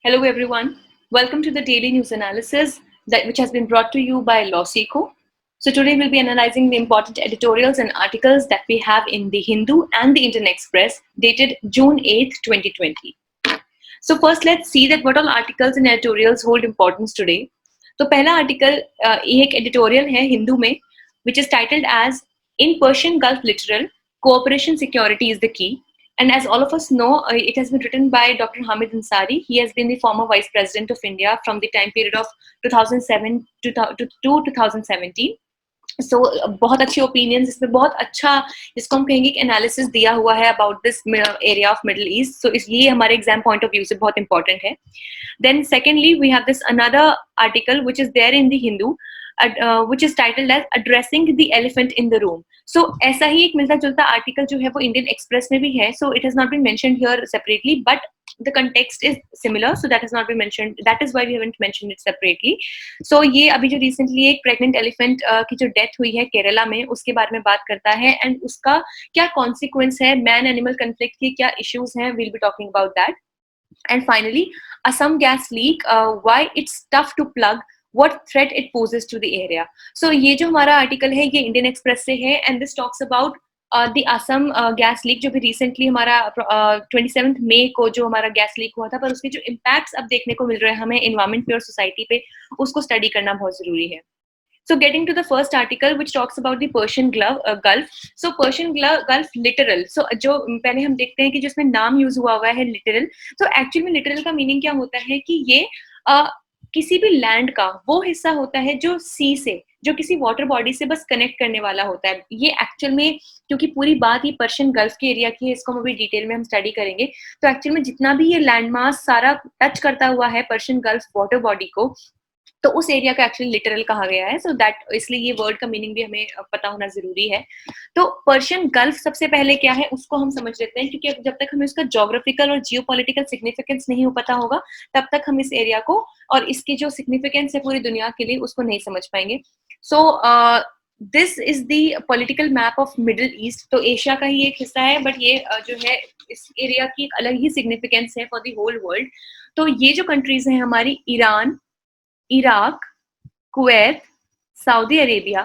Hello, everyone. Welcome to the daily news analysis which has been brought to you by LawSeco. So today we'll be analyzing the important editorials and articles that we have in the Hindu and the Indian Express dated June 8th, 2020. So first, let's see that what all articles and editorials hold importance today. तो पहला article एक editorial है हिंदू में which is titled as In Persian Gulf Littoral, Cooperation Security is the Key. And as all of us know, it has been written by Dr. Hamid Ansari. He has been the former Vice President of India from the time period of 2007 to 2017. सो बहुत अच्छी opinions इसमें बहुत अच्छा जिसको हम कहेंगे analysis दिया हुआ है about this area of middle east so इसलिए हमारे एग्जाम पॉइंट ऑफ व्यू से बहुत इंपॉर्टेंट है then secondly we have this another article which is there in the Hindu which is titled as addressing the elephant in the room. So ऐसा ही एक मिलता जुलता article जो है वो इंडियन एक्सप्रेस में भी है. So it has not been mentioned here separately, but the context is similar, so that has not been mentioned. That is why we haven't mentioned it separately. So ये अभी जो recently एक pregnant elephant की जो death हुई है केरला में उसके बारे में बात करता है and उसका क्या consequence है, man animal conflict के क्या issues हैं, we'll be talking about that. And finally, Assam gas leak, why it's tough to plug, what threat it poses to the area. So ये जो हमारा आर्टिकल है ये इंडियन एक्सप्रेस से है and this talks about the Assam gas leak जो भी recently हमारा 27 मई को जो हमारा गैस लीक हुआ था पर उसके जो इम्पैक्ट्स अब देखने को मिल रहे हैं हमें एनवायरमेंट पे और सोसाइटी पे उसको स्टडी करना बहुत जरूरी है. So getting to the first article which talks about the Persian Gulf. So Persian Gulf littoral. So जो पहले हम देखते हैं कि जिसमें नाम यूज हुआ है littoral. So actually में littoral का मीनिंग क्या होता है कि ये किसी भी लैंड का वो हिस्सा होता है जो सी से जो किसी वाटर बॉडी से बस कनेक्ट करने वाला होता है. ये एक्चुअल में क्योंकि पूरी बात ये पर्शियन गल्फ के एरिया की है इसको हम अभी डिटेल में हम स्टडी करेंगे तो एक्चुअल में जितना भी ये लैंड मास सारा टच करता हुआ है पर्शियन गल्फ वाटर बॉडी को तो उस एरिया का एक्चुअली लिटरल कहा गया है. सो दैट इसलिए ये वर्ड का मीनिंग भी हमें पता होना जरूरी है. तो पर्शियन गल्फ सबसे पहले क्या है उसको हम समझ लेते हैं क्योंकि जब तक हमें उसका ज्योग्राफिकल और जियोपॉलिटिकल सिग्निफिकेंस नहीं हो पता होगा तब तक हम इस एरिया को और इसकी जो सिग्निफिकेंस है पूरी दुनिया के लिए उसको नहीं समझ पाएंगे. सो this is the political map of middle east. तो एशिया का ही एक हिस्सा है बट ये जो है इस एरिया की एक अलग ही सिग्निफिकेंस है फॉर द होल वर्ल्ड. तो ये जो कंट्रीज हैं हमारी Iran, Iraq, Kuwait, Saudi Arabia,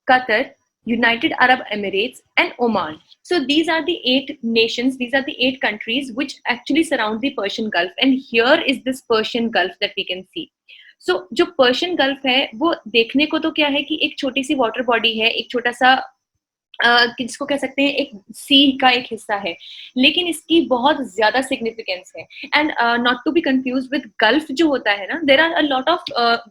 Qatar, United Arab Emirates and Oman. So these are the 8 nations, these are the 8 countries which actually surround the Persian Gulf and here is this Persian Gulf that we can see. So जो Persian Gulf है वो देखने को तो क्या है कि एक छोटी सी वाटर बॉडी है, एक छोटा सा जिसको कह सकते हैं एक सी का एक हिस्सा है लेकिन इसकी बहुत ज्यादा सिग्निफिकेंस है and not to be confuse with gulf जो होता है ना there are a lot of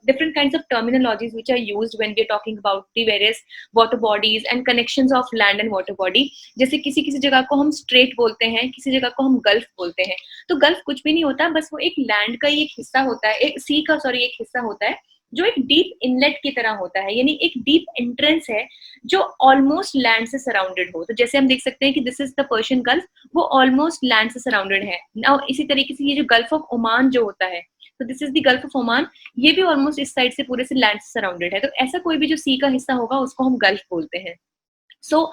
different kinds of terminologies which are used when we are talking about the various water bodies and connections of land and water body. जैसे किसी किसी जगह को हम स्ट्रेट बोलते हैं, किसी जगह को हम गल्फ बोलते हैं. तो गल्फ कुछ भी नहीं होता, बस वो एक लैंड का ही एक हिस्सा होता है, एक सी का सॉरी एक हिस्सा होता है जो एक डीप इनलेट की तरह होता है, यानी एक डीप एंट्रेंस है जो ऑलमोस्ट लैंड से सराउंडेड हो. तो जैसे हम देख सकते हैं कि this is the Persian gulf, वो ऑलमोस्ट लैंड से सराउंडेड है. नाउ इसी तरीके से ये जो गल्फ ऑफ ओमान जो होता है तो this is the Gulf of Oman, ये भी ऑलमोस्ट इस साइड से पूरे से लैंड से सराउंडेड है. तो ऐसा कोई भी जो सी का हिस्सा होगा उसको हम गल्फ बोलते हैं. सो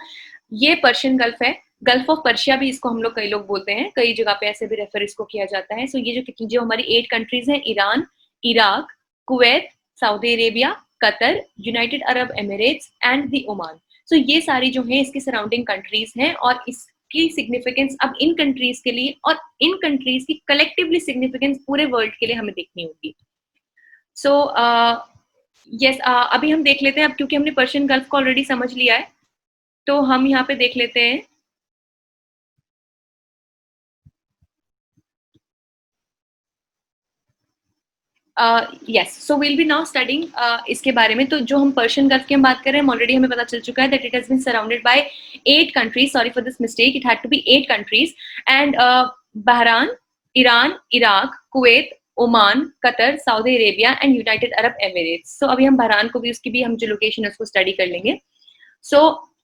ये पर्शियन गल्फ है. गल्फ ऑफ पर्शिया भी इसको हम लोग कई लोग बोलते हैं, कई जगह पे ऐसे भी रेफर इसको किया जाता है. सो ये जो हमारी 8 कंट्रीज हैं Iran, Iraq, Kuwait, Saudi Arabia, Qatar, United Arab Emirates and the Oman. So ये सारी जो है इसकी सराउंडिंग कंट्रीज हैं और इसकी सिग्निफिकेंस अब इन कंट्रीज के लिए और इन कंट्रीज की कलेक्टिवली सिग्निफिकेंस पूरे वर्ल्ड के लिए हमें देखनी होगी. सो यस अभी हम देख लेते हैं, अब क्योंकि हमने पर्शियन गल्फ को ऑलरेडी समझ लिया है तो हम यहाँ पे देख लेते हैं. yes, so we'll be now studying इसके बारे में. तो जो हम पर्शियन गल्फ की हम बात कर रहे हैं ऑलरेडी हमें पता चल चुका है that it has been surrounded by 8 countries. Sorry for this mistake, it had to be 8 countries and Bahrain, Iran, Iraq, Kuwait, Oman, Qatar, Saudi Arabia and United Arab Emirates. So अभी हम बहरान को भी उसकी भी हम जो लोकेशन है उसको स्टडी कर लेंगे. सो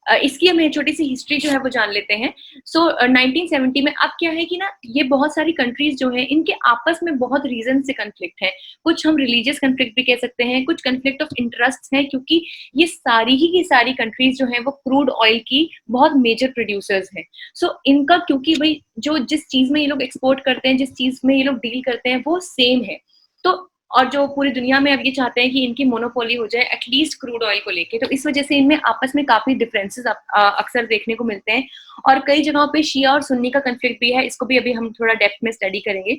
इसकी हमें छोटी सी हिस्ट्री जो है वो जान लेते हैं। सो 1970 में अब क्या है कि ना ये बहुत सारी कंट्रीज जो हैं इनके आपस में बहुत रीजन से कन्फ्लिक्ट है। कुछ हम रिलीजियस कन्फ्लिक्ट भी कह सकते हैं, कुछ कन्फ्लिक्ट ऑफ इंटरेस्ट है, क्योंकि ये सारी ही की सारी कंट्रीज जो हैं वो क्रूड ऑयल की बहुत मेजर प्रोड्यूसर्स हैं। सो इनका क्योंकि भाई जो जिस चीज में ये लोग एक्सपोर्ट करते हैं, जिस चीज में ये लोग डील करते हैं वो सेम है, तो और जो पूरी दुनिया में अब ये चाहते हैं कि इनकी मोनोपोली हो जाए एटलीस्ट क्रूड ऑयल को लेके, तो इस वजह से इनमें आपस में काफी डिफरेंसेस अक्सर देखने को मिलते हैं। और कई जगहों पे शिया और सुन्नी का कन्फ्लिक्ट भी है, इसको भी अभी हम थोड़ा डेप्थ में स्टडी करेंगे।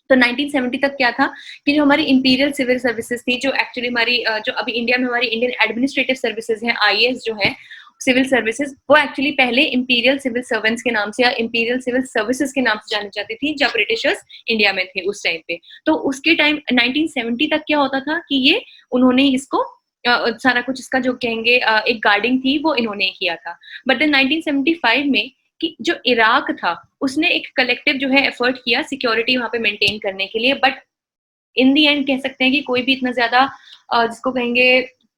तो 1970 तक क्या था कि जो हमारी इंपीरियल सिविल सर्विसेज थी, जो एक्चुअली हमारी जो अभी इंडिया में हमारी इंडियन एडमिनिस्ट्रेटिव सर्विसेज हैं, आईएएस जो है सिविल सर्विसेज, वो एक्चुअली पहले इंपीरियल सिविल सर्वेंट्स के नाम से या इंपीरियल सिविल सर्विसेज के नाम से जानी जाती थी जब ब्रिटिशर्स इंडिया में थे उस टाइम पे। तो उसके टाइम 1970 तक क्या होता था कि ये उन्होंने इसको सारा कुछ इसका जो कहेंगे एक गार्डिंग थी वो इन्होंने किया था। बट देन 1975 में कि जो इराक था उसने एक कलेक्टिव जो है एफर्ट किया सिक्योरिटी वहां पे मेंटेन करने के लिए, बट इन दी एंड कह सकते हैं कि कोई भी इतना ज्यादा जिसको कहेंगे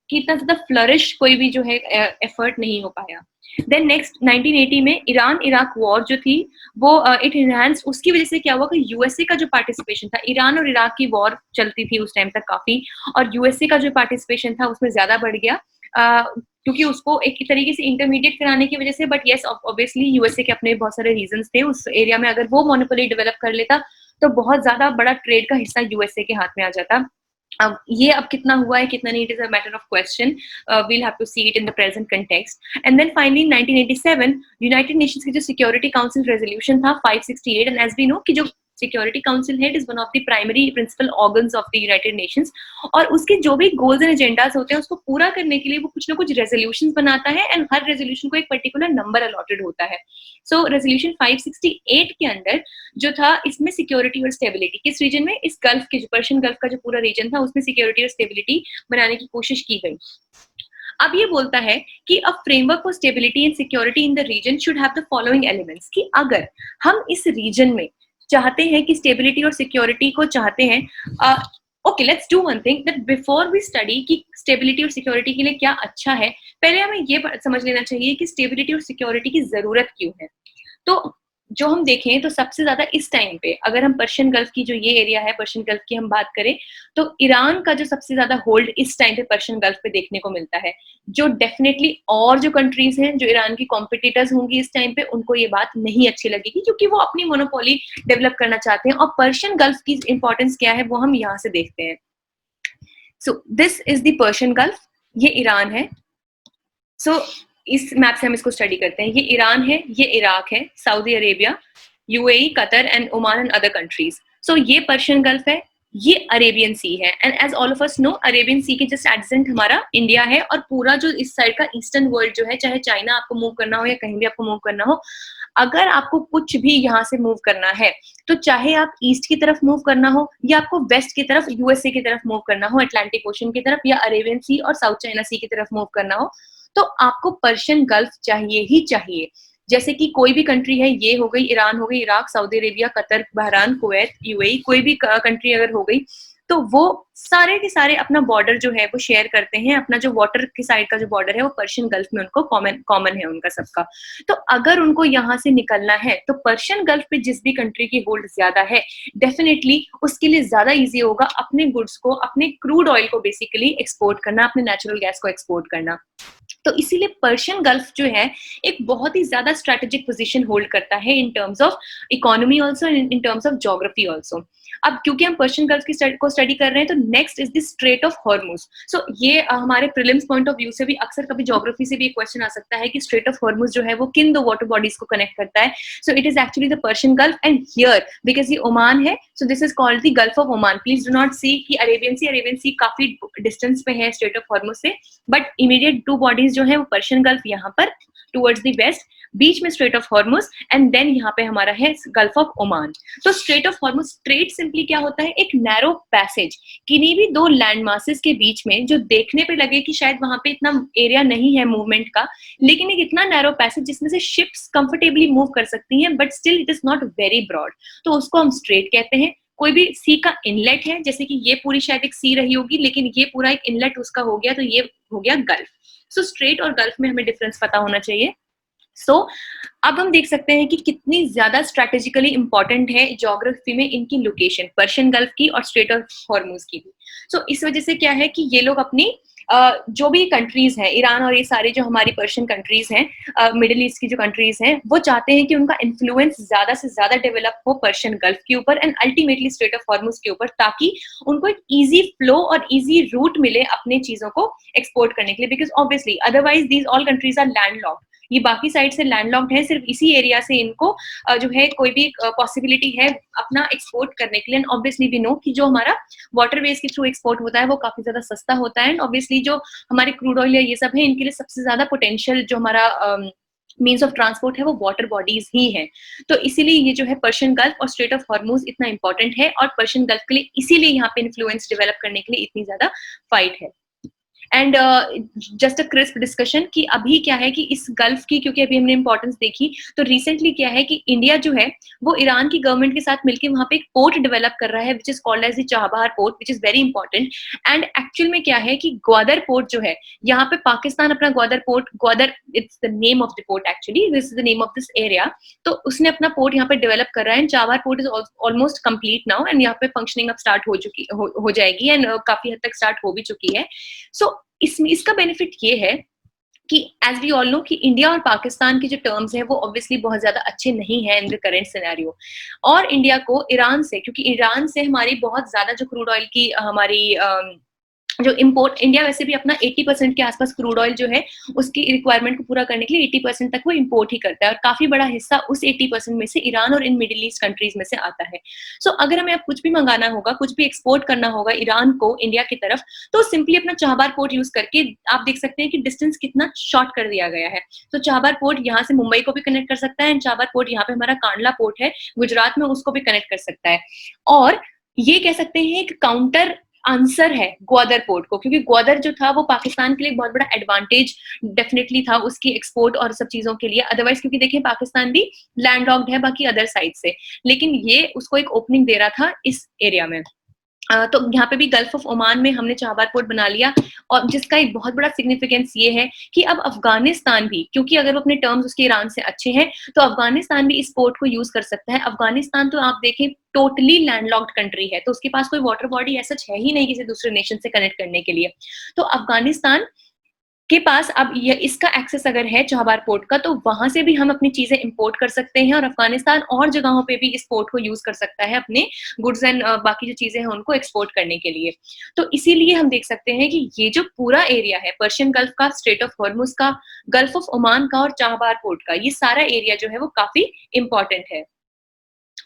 कि इतना ज्यादा फ्लरिश कोई भी जो है एफर्ट नहीं हो पाया। देन नेक्स्ट 1980 में ईरान इराक वॉर जो थी वो इट इनहैंस, उसकी वजह से क्या हुआ कि यूएसए का जो पार्टिसिपेशन था, ईरान और इराक की वॉर चलती थी उस टाइम तक काफी, और यूएसए का जो पार्टिसिपेशन था उसमें ज्यादा बढ़ गया क्योंकि उसको एक तरीके से इंटरमीडिएट कराने की वजह से। बट येस ऑब्वियसली यूएसए के अपने बहुत सारे रीजंस थे उस एरिया में, अगर वो मोनोपोली डेवलप कर लेता तो बहुत ज्यादा बड़ा ट्रेड का हिस्सा यूएसए के हाथ में आ जाता। अब ये अब कितना हुआ है कितना नहीं, it is a matter of question, we'll have to see it in the present context. And then finally 1987 United Nations की जो सिक्योरिटी काउंसिल रेजोल्यूशन था 568, एंड एज वी नो कि जो सिक्योरिटी काउंसिल है it is one of the primary principal organs of the United Nations, और उसके जो भी गोल्स एंड एजेंडाज होते हैं उसको पूरा करने के लिए वो कुछ ना कुछ रेजोल्यूशंस बनाता है, एंड हर रेजोल्यूशन को एक पर्टिकुलर नंबर अलॉटेड होता है। सो रेजोल्यूशन 568 के अंदर जो था इसमें सिक्योरिटी और स्टेबिलिटी किस रीजन में, इस गल्फ के जो पर्शियन गल्फ का जो पूरा रीजन था उसमें सिक्योरिटी और स्टेबिलिटी बनाने की कोशिश की गई। अब ये बोलता है कि a framework for stability and security in the region should have the following elements, कि अगर हम इस रीजन में चाहते हैं कि स्टेबिलिटी और सिक्योरिटी को चाहते हैं, okay let's do one thing that before we study कि स्टेबिलिटी और सिक्योरिटी के लिए क्या अच्छा है, पहले हमें ये समझ लेना चाहिए कि स्टेबिलिटी और सिक्योरिटी की जरूरत क्यों है। तो जो हम देखें तो सबसे ज्यादा इस टाइम पे अगर हम पर्शियन गल्फ की जो ये एरिया है पर्शियन गल्फ की हम बात करें तो ईरान का जो सबसे ज्यादा होल्ड इस टाइम पे पर्शियन गल्फ पे देखने को मिलता है, जो डेफिनेटली और जो कंट्रीज हैं जो ईरान की कॉम्पिटिटर्स होंगी इस टाइम पे उनको ये बात नहीं अच्छी लगेगी क्योंकि वो अपनी मोनोपोली डेवलप करना चाहते हैं। और पर्शियन गल्फ की इंपॉर्टेंस क्या है वो हम यहाँ से देखते हैं। सो this is the Persian gulf, ये ईरान है। सो इस मैप से हम इसको स्टडी करते हैं, ये ईरान है, ये इराक है, Saudi Arabia, UAE, Qatar and Oman and other countries. So ये पर्शियन गल्फ है, ये अरेबियन सी है, and as all of us know Arabian Sea के जस्ट एडजेंट हमारा इंडिया है, और पूरा जो इस साइड का ईस्टर्न वर्ल्ड जो है, चाहे चाइना आपको मूव करना हो या कहीं भी आपको मूव करना हो, अगर आपको कुछ भी यहाँ से मूव करना है तो चाहे आप ईस्ट की तरफ मूव करना हो या आपको वेस्ट की तरफ यूएसए की तरफ मूव करना हो, अटलांटिक ओशन की तरफ, या अरेबियन सी और साउथ चाइना सी की तरफ मूव करना हो, तो आपको पर्शियन गल्फ चाहिए ही चाहिए। जैसे कि कोई भी कंट्री है, ये हो गई ईरान, हो गई Iraq, Saudi Arabia, Qatar, Bahrain, Kuwait, UAE, कोई भी कंट्री अगर हो गई तो वो सारे के सारे अपना बॉर्डर जो है वो शेयर करते हैं, अपना जो वाटर की साइड का जो बॉर्डर है वो पर्शियन गल्फ में उनको कॉमन है उनका सबका। तो अगर उनको यहाँ से निकलना है तो पर्शियन गल्फ पे जिस भी कंट्री की होल्ड ज्यादा है डेफिनेटली उसके लिए ज्यादा इजी होगा अपने गुड्स को, अपने क्रूड ऑयल को बेसिकली एक्सपोर्ट करना, अपने नेचुरल गैस को एक्सपोर्ट करना। तो इसीलिए पर्शियन गल्फ जो है एक बहुत ही ज्यादा स्ट्रेटेजिक पोजीशन होल्ड करता है in terms of economy also, in terms of geography also. अब क्योंकि हम पर्शियन गल्फ की को स्टडी कर रहे हैं तो next is the Strait of Hormuz. So ये हमारे प्रीलिम्स पॉइंट ऑफ व्यू से भी अक्सर कभी ज्योग्राफी से भी एक क्वेश्चन आ सकता है कि स्ट्रेट ऑफ हॉर्मुज जो है वो किन दो वाटर बॉडीज को कनेक्ट करता है। So it is actually the Persian Gulf, and here because ये ओमान है so this is called the Gulf of Oman. Please do not see कि अरेबियन सी काफी डिस्टेंस पे है स्ट्रेट ऑफ हॉर्मुज से, बट इमीडिएट टू बॉडीज जो है वो पर्शियन गल्फ यहाँ पर टुवर्ड्स द वेस्ट, बीच में strait of Hormuz, and then यहाँ पे हमारा है गल्फ ऑफ ओमान। तो strait of Hormuz, strait simply क्या होता है, एक नैरो पैसेज किन्हीं भी दो लैंड मासेस के बीच में, जो देखने पे लगे कि शायद वहां पे इतना एरिया नहीं है मूवमेंट का, लेकिन एक इतना नैरो पैसेज जिसमें से शिप्स कंफर्टेबली मूव कर सकती हैं but still it is not very broad, तो उसको हम स्ट्रेट कहते हैं। कोई भी सी का इनलेट है, जैसे कि ये पूरी शायद एक सी रही होगी, लेकिन ये पूरा एक इनलेट उसका हो गया, तो ये हो गया गल्फ। सो स्ट्रेट और गल्फ में हमें डिफरेंस पता होना चाहिए। सो अब हम देख सकते हैं कि कितनी ज्यादा स्ट्रेटेजिकली इंपॉर्टेंट है ज्योग्राफी में इनकी लोकेशन, पर्शियन गल्फ की और स्ट्रेट ऑफ हॉर्मूज की भी। सो इस वजह से क्या है कि ये लोग अपनी जो भी कंट्रीज हैं, ईरान और ये सारे जो हमारी पर्शियन कंट्रीज हैं, मिडिल ईस्ट की जो कंट्रीज हैं, वो चाहते हैं कि उनका इन्फ्लुएंस ज्यादा से ज्यादा डेवलप हो पर्शियन गल्फ के ऊपर and ultimately strait of Hormuz के ऊपर, ताकि उनको एक इजी फ्लो और इजी रूट मिले अपने चीजों को एक्सपोर्ट करने के लिए। Because obviously otherwise these all countries are landlocked, ये बाकी साइड से लैंडलॉक्ड है, सिर्फ इसी एरिया से इनको जो है कोई भी पॉसिबिलिटी है अपना एक्सपोर्ट करने के लिए। ऑब्वियसली वी नो कि जो हमारा वाटरवेज के थ्रू एक्सपोर्ट होता है वो काफी ज्यादा सस्ता होता है, एंड ऑब्वियसली जो हमारे क्रूड ऑयल या ये सब है, इनके लिए सबसे ज्यादा पोटेंशियल जो हमारा मीन्स ऑफ ट्रांसपोर्ट है वो वाटर बॉडीज ही है। तो इसीलिए ये जो है पर्शियन गल्फ और स्ट्रेट ऑफ हॉर्मूज इतना इंपॉर्टेंट है, और पर्शियन गल्फ के लिए इसीलिए यहाँ पे इन्फ्लुएंस डेवलप करने के लिए इतनी ज्यादा फाइट है। And just a crisp discussion कि अभी क्या है कि इस गल्फ की, क्योंकि अभी हमने इंपॉर्टेंस देखी, तो रिसेंटली क्या है कि इंडिया जो है वो ईरान की गवर्नमेंट के साथ मिलकर वहां पे एक पोर्ट डेवलप कर रहा है which is called as the Chabahar port, which is very important. And actual में क्या है कि ग्वादर पोर्ट जो है, यहाँ पे पाकिस्तान अपना Gwadar port, Gwadar it's the name of the port, actually this is the name of this area, तो उसने अपना पोर्ट यहाँ पे डेवलप कर रहा है। Chabahar port is almost complete now, and यहाँ पे फंक्शनिंग अब स्टार्ट हो जाएगी, एंड काफी हद तक स्टार्ट हो भी चुकी है। सो इसमें इसका बेनिफिट ये है कि एज वी ऑल नो कि इंडिया और पाकिस्तान के जो टर्म्स हैं वो ऑब्वियसली बहुत ज्यादा अच्छे नहीं है इन द करेंट सिनेरियो, और इंडिया को ईरान से, क्योंकि ईरान से हमारी बहुत ज्यादा जो क्रूड ऑयल की हमारी जो इंपोर्ट, इंडिया वैसे भी अपना 80% के आसपास क्रूड ऑयल जो है उसकी रिक्वायरमेंट को पूरा करने के लिए 80% तक वो इंपोर्ट ही करता है, और काफी बड़ा हिस्सा उस 80% में से ईरान और इन मिडिल ईस्ट कंट्रीज में से आता है। सो अगर हमें अब कुछ भी मंगाना होगा, कुछ भी एक्सपोर्ट करना होगा ईरान को इंडिया की तरफ, तो सिंपली अपना चाबहार पोर्ट यूज करके आप देख सकते हैं कि डिस्टेंस कितना शॉर्ट कर दिया गया है। तो चाबहार पोर्ट यहाँ से मुंबई को भी कनेक्ट कर सकता है, एंड चाबहार पोर्ट यहाँ पे हमारा कांडला पोर्ट है गुजरात में, उसको भी कनेक्ट कर सकता है। और ये कह सकते हैं एक काउंटर आंसर है ग्वादर पोर्ट को, क्योंकि ग्वादर जो था वो पाकिस्तान के लिए बहुत बड़ा एडवांटेज डेफिनेटली था उसकी एक्सपोर्ट और सब चीजों के लिए। अदरवाइज क्योंकि देखिए पाकिस्तान भी लैंडलॉक्ड है बाकी अदर साइड से, लेकिन ये उसको एक ओपनिंग दे रहा था इस एरिया में। तो यहाँ पे भी गल्फ ऑफ ओमान में हमने चाबहार पोर्ट बना लिया, और जिसका एक बहुत बड़ा सिग्निफिकेंस ये है कि अब अफगानिस्तान भी, क्योंकि अगर वो अपने टर्म्स उसके ईरान से अच्छे हैं, तो अफगानिस्तान भी इस पोर्ट को यूज कर सकता है। अफगानिस्तान तो आप देखें टोटली लैंडलॉक्ड कंट्री है, तो उसके पास कोई वाटर बॉडी ऐसा है ही नहीं किसी दूसरे नेशन से कनेक्ट करने के लिए। तो अफगानिस्तान के पास अब ये इसका एक्सेस अगर है चाबहार पोर्ट का, तो वहां से भी हम अपनी चीजें इंपोर्ट कर सकते हैं, और अफगानिस्तान और जगहों पे भी इस पोर्ट को यूज कर सकता है अपने गुड्स एंड बाकी जो चीजें हैं उनको एक्सपोर्ट करने के लिए। तो इसीलिए हम देख सकते हैं कि ये जो पूरा एरिया है पर्शियन गल्फ का, स्ट्रेट ऑफ हॉर्मुज का, गल्फ ऑफ ओमान का और चाबहार पोर्ट का, ये सारा एरिया जो है वो काफी इंपॉर्टेंट है।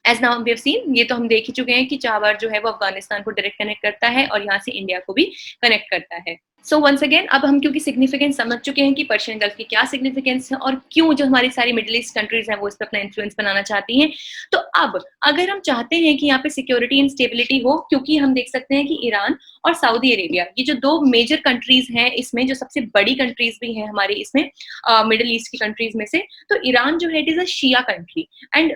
As now we have seen, ये तो हम देख ही चुके हैं कि चाबहार जो है वो अफगानिस्तान को डायरेक्ट कनेक्ट करता है और यहाँ से इंडिया को भी कनेक्ट करता है। सो वंस अगेन, अब हम क्योंकि सिग्निफिकेंस समझ चुके हैं कि पर्शियन गल्फ की क्या सिग्निफिकेंस है और क्यों जो हमारी सारी मिडिल ईस्ट कंट्रीज हैं वो इस पर अपना इन्फ्लुएंस बनाना चाहती हैं, तो अब अगर हम चाहते हैं कि यहाँ पे सिक्योरिटी एंड स्टेबिलिटी हो, क्योंकि हम देख सकते हैं कि ईरान और सऊदी अरेबिया, ये जो दो मेजर कंट्रीज हैं इसमें, जो सबसे बड़ी कंट्रीज भी हैं हमारे इसमें मिडिल ईस्ट की कंट्रीज में से, तो ईरान जो है it is a Shia country, and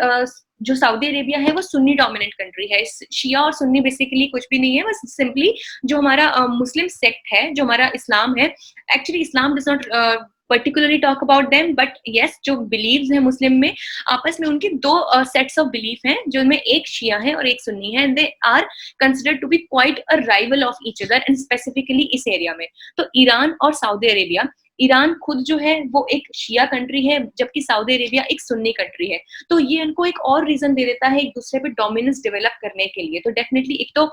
जो सऊदी अरेबिया है वो सुन्नी डोमिनेंट कंट्री है। शिया और सुन्नी बेसिकली कुछ भी नहीं है, बस सिंपली जो हमारा मुस्लिम सेक्ट है, जो हमारा इस्लाम है, actually Islam does not particularly talk about them, but yes जो बिलीव्स हैं मुस्लिम में, आपस में उनके दो सेट्स ऑफ बिलीफ हैं, जिनमें एक शिया है और एक सुन्नी है, and they are considered to be quite a rival of each other, and specifically इस एरिया में। तो ईरान और सऊदी अरेबिया, ईरान खुद जो है वो एक शिया कंट्री है, जबकि सऊदी अरेबिया एक सुन्नी कंट्री है, तो ये इनको एक और रीजन दे देता है एक दूसरे पे डोमिनेंस डेवलप करने के लिए। तो डेफिनेटली एक तो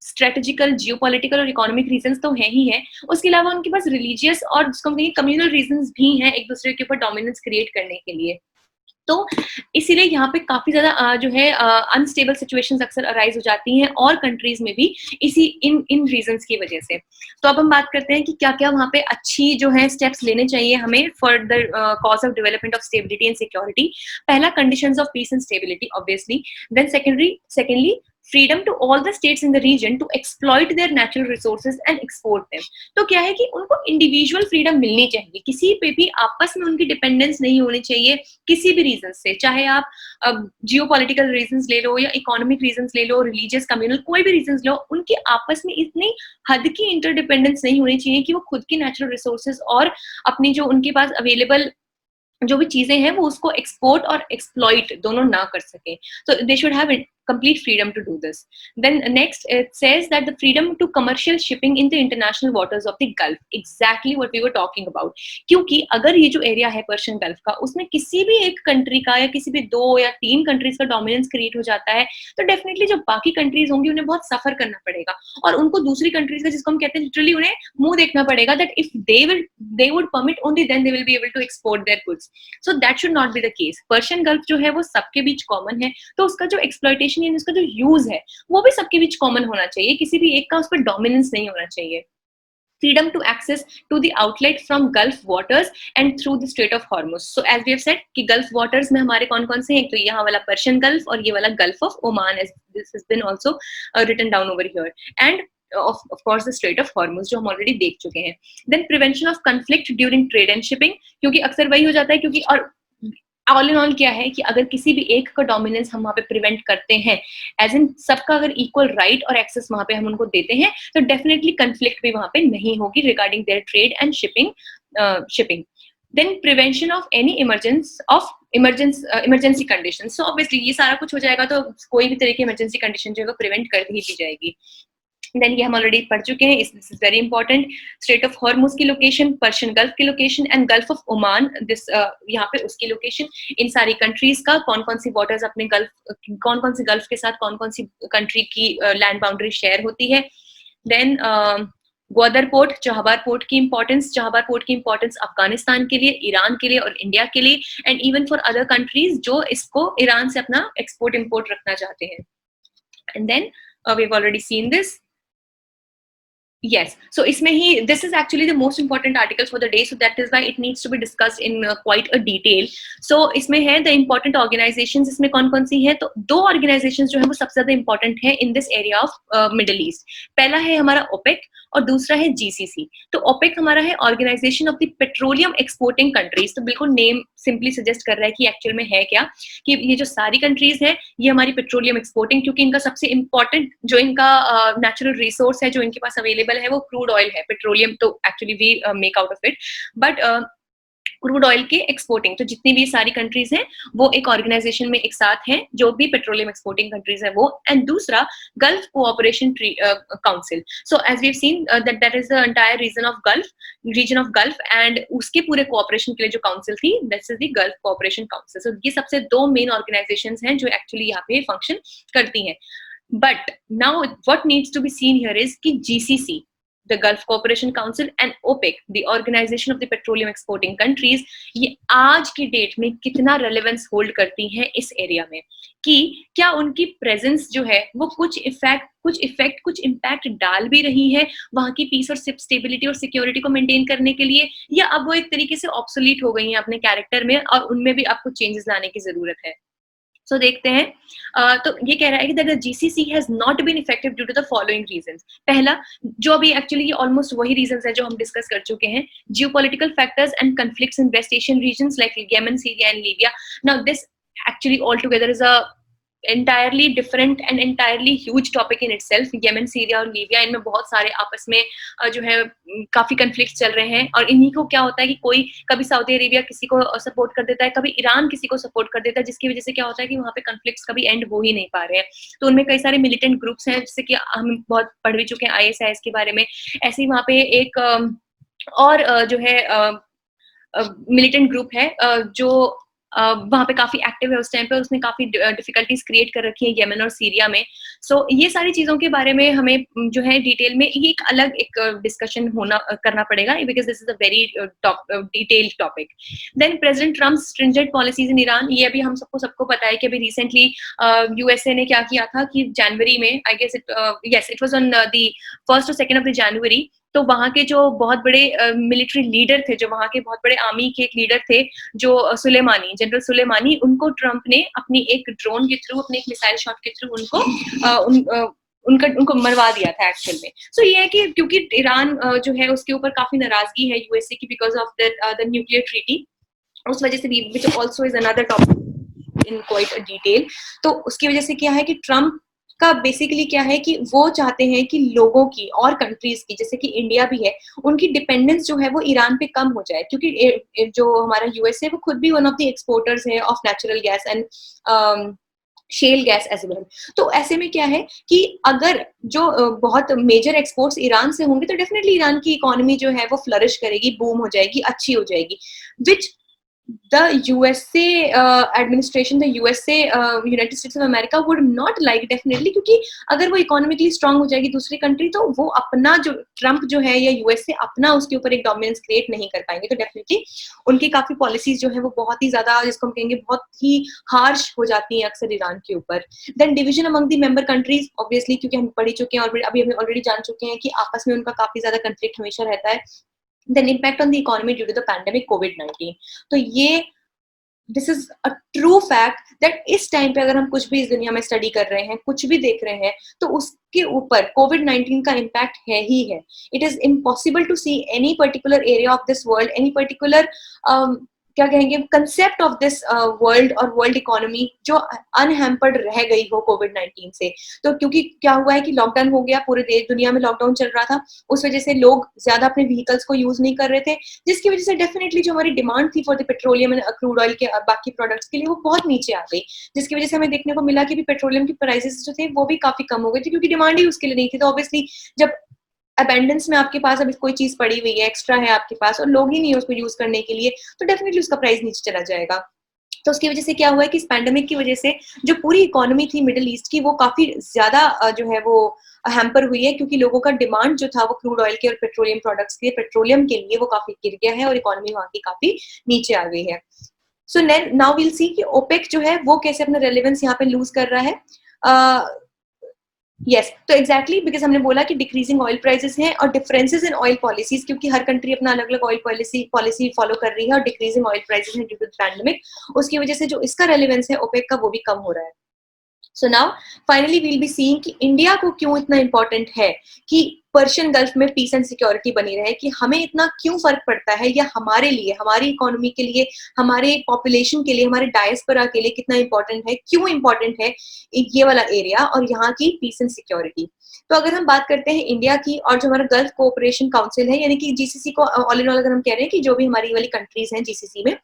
स्ट्रेटेजिकल, जियोपॉलिटिकल और इकोनॉमिक रीजंस तो है ही है, उसके अलावा उनके पास रिलीजियस और जिसको हम कहेंगे कम्युनल रीजंस भी हैं एक दूसरे के ऊपर डोमिनेंस क्रिएट करने के लिए। तो इसीलिए यहाँ पे काफी ज्यादा जो है अनस्टेबल सिचुएशंस अक्सर अराइज हो जाती हैं और कंट्रीज में भी इसी इन रीजंस की वजह से। तो अब हम बात करते हैं कि क्या क्या वहाँ पे अच्छी जो है स्टेप्स लेने चाहिए हमें for the cause of development of stability and security. पहला, conditions of peace and stability obviously, then secondly freedom to all the states in the region to exploit their natural resources and export them. तो क्या है कि उनको individual freedom मिलनी चाहिए, किसी पे भी आपस में उनकी डिपेंडेंस नहीं होनी चाहिए किसी भी रीजन से, चाहे आप जियो पॉलिटिकल रीजन ले लो या इकोनॉमिक रीजन ले लो, रिलीजियस कम्युनल कोई भी रीजन लो, उनकी आपस में इतनी हद की इंटरडिपेंडेंस नहीं होनी चाहिए कि वो खुद की नेचुरल रिसोर्सेज और अपनी जो उनके पास अवेलेबल जो भी चीजें हैं वो उसको एक्सपोर्ट और एक्सप्लॉइट दोनों ना कर सके. So they should have complete freedom to do this. Then next it says that the freedom to commercial shipping in the international waters of the Gulf, exactly what we were talking about. क्योंकि अगर ये जो area है Persian gulf का, उसमें किसी भी एक कंट्री का या किसी भी 2 या 3 कंट्रीज का डोमिनेंस क्रिएट हो जाता है, तो डेफिनेटली जो बाकी कंट्रीज होंगी उन्हें बहुत सफर करना पड़ेगा और उनको दूसरी कंट्रीज का, जिसको हम कहते हैं लिटरली उन्हें मुंह देखना पड़ेगा, that if they would permit only then they will be able to export their goods. So that should not be the case. Persian gulf जो है वो सबके बीच कॉमन है, तो उसका जो एक्सप्लॉइटेशन यानी उसका जो यूज है वो भी सबके बीच कॉमन होना चाहिए, किसी भी एक का उस पर डोमिनेंस नहीं होना चाहिए. Freedom to access to the outlet from Gulf waters and through the Strait of Hormuz. So as we have said कि Gulf waters में हमारे कौन-कौन से हैं, तो यहाँ वाला पर्शियन गल्फ और ये वाला Gulf of Oman, as this has been also written down over here, and of course the Strait of Hormuz जो हम already देख चुके हैं. Then prevention of conflict during trade and shipping, क्योंकि अक्सर वही हो जाता है, क्योंकि और ऑल इन ऑल क्या है कि अगर किसी भी एक का डोमिनेंस हम वहाँ पे प्रिवेंट करते हैं, एज इन सबका अगर इक्वल राइट और एक्सेस वहाँ पे हम उनको देते हैं, तो डेफिनेटली कंफ्लिक्ट भी वहाँ पे नहीं होगी regarding their trade and shipping. Then prevention of any emergency condition. So obviously ये सारा कुछ हो जाएगा तो कोई भी तरह की इमरजेंसी कंडीशन जो है वो प्रिवेंट कर दी जाएगी. देन ये हम ऑलरेडी पढ़ चुके हैं, this is very important. Straight of Hormuz की लोकेशन, पर्शियन गल्फ की location and gulf of Oman, this यहाँ पे उसकी लोकेशन. इन सारी कंट्रीज का कौन-कौन सी बॉर्डर्स अपने कौन-कौन सी गल्फ के साथ कौन-कौन सी कंट्री की लैंड बाउंड्री शेयर होती है. देन ग्वादर पोर्ट, चाहबार पोर्ट की इंपॉर्टेंस अफगानिस्तान के लिए, ईरान के लिए और इंडिया के लिए, and even for other countries जो इसको ईरान से अपना एक्सपोर्ट इंपोर्ट रखना चाहते हैं. And then we have already seen this. Yes, so इसमें ही this is actually the most important articles for the day, so that is why it needs to be discussed in quite a detail. So इसमें है the important organizations, इसमें कौन-कौन सी हैं, तो 2 organizations जो है वो सबसे ज्यादा important है in this area of Middle East. पहला है हमारा OPEC और दूसरा है GCC. तो OPEC हमारा है Organization of the Petroleum Exporting Countries. तो बिल्कुल नेम सिंपली सजेस्ट कर रहा है कि एक्चुअल में है क्या, कि ये जो सारी कंट्रीज हैं ये हमारी पेट्रोलियम एक्सपोर्टिंग, क्योंकि इनका सबसे इंपॉर्टेंट जो इनका नेचुरल रिसोर्स है जो इनके पास अवेलेबल है वो क्रूड ऑयल है. पेट्रोलियम तो actually we make out of it, but crude oil के एक्सपोर्टिंग, तो जितनी भी सारी कंट्रीज हैं वो एक ऑर्गेनाइजेशन में एक साथ हैं जो भी पेट्रोलियम एक्सपोर्टिंग कंट्रीज है वो. एंड दूसरा Gulf Cooperation Council. So as we have seen that is the entire region of Gulf and उसके पूरे कोऑपरेशन के लिए जो काउंसिल थी, that's is the Gulf Cooperation Council. So ये सबसे 2 मेन ऑर्गेनाइजेशंस हैं जो एक्चुअली यहाँ पे फंक्शन करती हैं. But now what needs to be seen here is कि GCC, the Gulf Cooperation Council, and OPEC, the Organization of the Petroleum Exporting Countries, ये आज की डेट में कितना रेलेवेंस होल्ड करती हैं इस एरिया में, कि क्या उनकी प्रेजेंस जो है वो कुछ इम्पैक्ट डाल भी रही है वहां की पीस और स्टेबिलिटी और सिक्योरिटी को मेंटेन करने के लिए, या अब वो एक तरीके से ऑब्सोलीट हो गई हैं अपने कैरेक्टर में और उनमें भी आपको चेंजेस लाने की जरूरत है. सो देखते हैं. तो ये कह रहा है कि that the GCC has not been effective due to the following reasons. पहला, जो अभी एक्चुअली ये ऑलमोस्ट वही रीजंस है जो हम डिस्कस कर चुके हैं, geopolitical factors and conflicts in West Asian regions like Yemen, Syria and Libya. Now this actually altogether is a entirely different and entirely huge topic in itself. Yemen, Syria और Libya, इनमें बहुत सारे आपस में जो है काफी कन्फ्लिक्ट चल रहे हैं, और इन्हीं को क्या होता है कि कोई कभी सऊदी अरेबिया किसी को सपोर्ट कर देता है, कभी ईरान किसी को सपोर्ट कर देता है, जिसकी वजह से क्या होता है कि वहाँ पे कन्फ्लिक्ट्स कभी एंड हो ही नहीं पा रहे हैं. तो उनमें कई सारे मिलिटेंट ग्रुप्स हैं, जिससे कि हम बहुत पढ़ भी चुके हैं ISIS के बारे में. ऐसे ही वहाँ पे एक और जो है मिलिटेंट ग्रुप है जो वहां पे काफी एक्टिव है उस टाइम पे, उसने काफी डिफिकल्टीज क्रिएट कर रखी है येमन और सीरिया में. सो ये सारी चीजों के बारे में हमें जो है डिटेल में ये एक अलग एक डिस्कशन करना पड़ेगा, because this is a very detailed topic. Then president Trump's stringent policies in Iran. ये अभी हम सबको पता है कि अभी रिसेंटली USA ने क्या किया था कि जनवरी में, I guess it was on the 1st और 2nd of January, तो वहाँ के जो बहुत बड़े मिलिट्री लीडर थे, जो वहाँ के बहुत बड़े आर्मी के एक लीडर थे, जो सुलेमानी, जनरल सुलेमानी, उनको ट्रंप ने अपनी एक ड्रोन के थ्रू, अपने एक मिसाइल शॉट के थ्रू उनको मरवा दिया था एक्चुअल में। सो ये है कि क्योंकि ईरान जो है उसके ऊपर काफ़ी नाराज़गी है यूएसए की because of the nuclear treaty, उस वजह से भी, which also is another topic in quite detail. तो उसकी वजह से क्या है कि ट्रंप का बेसिकली क्या है कि वो चाहते हैं कि लोगों की और कंट्रीज की, जैसे कि इंडिया भी है, उनकी डिपेंडेंस जो है वो ईरान पे कम हो जाए, क्योंकि जो हमारा यूएसए वो खुद भी वन ऑफ द एक्सपोर्टर्स है of natural gas and shale gas as well. तो ऐसे में क्या है कि अगर जो बहुत मेजर एक्सपोर्ट्स ईरान से होंगे तो डेफिनेटली ईरान की इकोनॉमी जो है वो फ्लरिश करेगी, बूम हो जाएगी, अच्छी हो जाएगी, विच the USA administration, the USA United States of America would not like definitely, क्योंकि अगर वो इकोनॉमिकली स्ट्रांग हो जाएगी दूसरी कंट्री तो वो अपना जो ट्रंप जो है या यूएसए अपना उसके ऊपर एक डोमिनेंस क्रिएट नहीं कर पाएंगे। तो डेफिनेटली उनकी काफी पॉलिसीज जो है वो बहुत ही ज्यादा, जिसको हम कहेंगे बहुत ही हार्श हो जाती हैं अक्सर ईरान के ऊपर। Then division among the member countries, obviously क्योंकि हम पढ़ चुके हैं और अभी हम ऑलरेडी जान चुके हैं कि आपस में उनका काफी ज्यादा कंफ्लिक्ट हमेशा रहता है। Then impact on the economy due to the pandemic कोविड-19। तो ये this is a true fact that इस टाइम पे अगर हम कुछ भी इस दुनिया में स्टडी कर रहे हैं, कुछ भी देख रहे हैं, तो उसके ऊपर कोविड-19 का इम्पैक्ट है ही है। It is impossible to see any particular area of this world, any particular क्या कहेंगे कंसेप्ट ऑफ दिस वर्ल्ड और वर्ल्ड इकोनॉमी जो अनहैम्पर्ड रह गई हो कोविड-19 से। तो क्योंकि क्या हुआ है कि लॉकडाउन हो गया, पूरे देश दुनिया में लॉकडाउन चल रहा था, उस वजह से लोग ज्यादा अपने व्हीकल्स को यूज नहीं कर रहे थे, जिसकी वजह से डेफिनेटली जो हमारी डिमांड थी for the petroleum and crude oil के बाकी प्रोडक्ट्स के लिए वो बहुत नीचे आ गई, जिसकी वजह से हमें देखने को मिला कि भी पेट्रोलियम की प्राइसेस जो थे वो भी काफी कम हो गए थे, क्योंकि डिमांड ही उसके लिए नहीं थी। तो ऑब्वियसली जब अबेंडेंस में आपके पास अभी कोई चीज पड़ी हुई है, एक्स्ट्रा है आपके पास और लोग ही नहीं है उसको यूज करने के लिए, तो डेफिनेटली उसका प्राइस नीचे चला जाएगा। तो उसकी वजह से क्या हुआ है कि इस पैंडेमिक की वजह से जो पूरी इकोनॉमी थी मिडिल ईस्ट की वो काफी ज्यादा जो है वो हैम्पर हुई है, क्योंकि लोगों का डिमांड जो था वो क्रूड ऑयल के और पेट्रोलियम प्रोडक्ट्स के, पेट्रोलियम के लिए वो काफी गिर गया है और इकोनॉमी वहां की काफी नीचे आ गई है। सो नाउ विल सी कि ओपेक जो है वो कैसे अपना रेलेवेंस यहाँ पे लूज कर रहा है। यस, तो एग्जैक्टली बिकॉज हमने बोला कि डिक्रीजिंग ऑयल प्राइसेस हैं और डिफरेंसेस इन ऑयल पॉलिसीज, क्योंकि हर कंट्री अपना अलग अलग ऑयल पॉलिसी फॉलो कर रही है और डिक्रीजिंग ऑयल प्राइसेस हैं ड्यू टू पैंडेमिक, उसकी वजह से जो इसका रेलेवेंस है ओपेक का वो भी कम हो रहा है। So now finally we'll be seeing कि इंडिया को क्यों इतना इंपॉर्टेंट है कि पर्शियन गल्फ में पीस एंड सिक्योरिटी बनी रहे, कि हमें इतना क्यों फर्क पड़ता है, या हमारे लिए, हमारी इकोनॉमी के लिए, हमारे पॉपुलेशन के लिए, हमारे डायस्पोरा के लिए कितना इंपॉर्टेंट है, क्यों इंपॉर्टेंट है ये वाला एरिया और यहाँ की पीस एंड सिक्योरिटी। तो अगर हम बात करते हैं इंडिया की और जो हमारा गल्फ कोऑपरेशन काउंसिल है, यानी कि जीसीसी को ऑल इन ऑल अगर हम कह रहे हैं कि जो भी हमारी वाली कंट्रीज हैं जीसीसी में,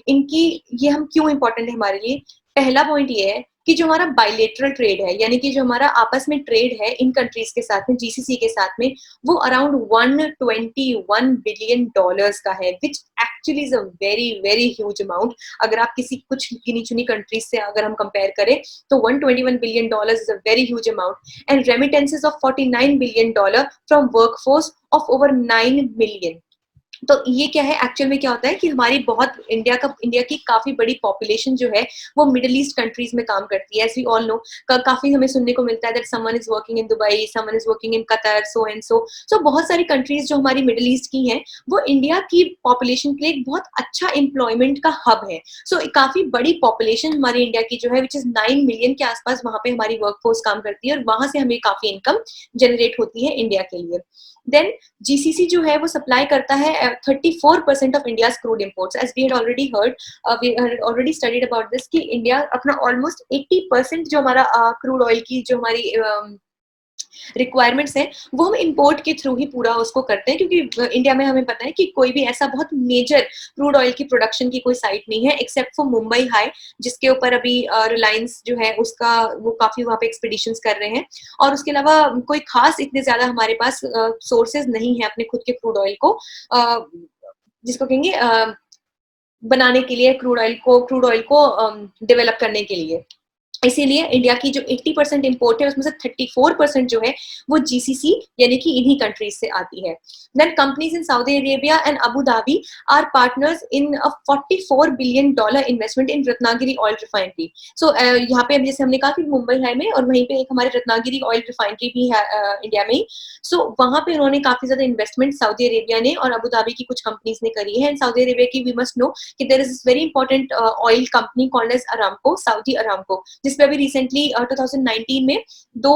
इनकी ये हम क्यों इंपॉर्टेंट है हमारे लिए। पहला पॉइंट ये है कि जो हमारा बायलेटरल ट्रेड है, यानी कि जो हमारा आपस में ट्रेड है इन कंट्रीज के साथ में, जीसीसी के साथ में, वो अराउंड $121 बिलियन का है, which actually is a very very huge amount. अगर आप किसी कुछ गिनी चुनी कंट्रीज से अगर हम कंपेयर करें तो $121 billion is a very huge amount. And remittances of $49 billion from workforce of over 9 million. तो ये क्या है एक्चुअल में, क्या होता है कि हमारी बहुत इंडिया की काफी बड़ी पॉपुलेशन जो है वो मिडिल ईस्ट कंट्रीज में काम करती है। एज वी ऑल नो, काफी हमें सुनने को मिलता है that someone is working in Dubai, someone is working in Qatar, so and so. So बहुत सारी कंट्रीज जो हमारी मिडिल ईस्ट की हैं वो इंडिया की पॉपुलेशन के लिए एक बहुत अच्छा एम्प्लॉयमेंट का हब है। सो काफी बड़ी पॉपुलेशन हमारी इंडिया की जो है विच इज 9 मिलियन के आसपास, वहां पे हमारी वर्कफोर्स काम करती है और वहां से हमें काफी इनकम जनरेट होती है इंडिया के लिए। देन जीसीसी जो है वो सप्लाई करता है 34% of India's crude imports. As we had already heard, we had already studied about this कि इंडिया अपना ऑलमोस्ट 80% जो हमारा क्रूड ऑयल की जो हमारी रिक्वायरमेंट्स हैं वो हम इंपोर्ट के थ्रू ही पूरा उसको करते हैं, क्योंकि इंडिया में हमें पता है कि कोई भी ऐसा बहुत मेजर क्रूड ऑयल की प्रोडक्शन की कोई साइट नहीं है एक्सेप्ट फॉर मुंबई हाई, जिसके ऊपर अभी रिलायंस जो है उसका वो काफी वहाँ पे एक्सपीडिशंस कर रहे हैं। और उसके अलावा कोई खास इतने ज्यादा हमारे पास सोर्सेज नहीं है अपने खुद के क्रूड ऑयल को जिसको कहेंगे बनाने के लिए, क्रूड ऑयल को डेवलप करने के लिए। इसीलिए इंडिया की जो 80% इम्पोर्ट है उसमें से 34% जो है वो जीसीसी यानी कि इन्हीं कंट्रीज से आती है. Then companies in Saudi Arabia and Abu Dhabi are partners in a $44 billion investment in Ratnagiri oil refinery. So यहाँ पे जैसे हमने कहा कि मुंबई है में, और वहीं पे एक हमारे रत्नागिरी ऑयल रिफाइनरी भी है इंडिया में ही. सो वहां पे उन्होंने काफी ज्यादा इन्वेस्टमेंट सऊदी अरेबिया ने और अबू धाबी की कुछ कंपनीज ने करी है. एंड सऊदी अरेबिया की वी मस्ट नो कि there is very important oil company called as Aramco, Saudi Aramco, जिसपे अभी रिसेंटली 2019 में दो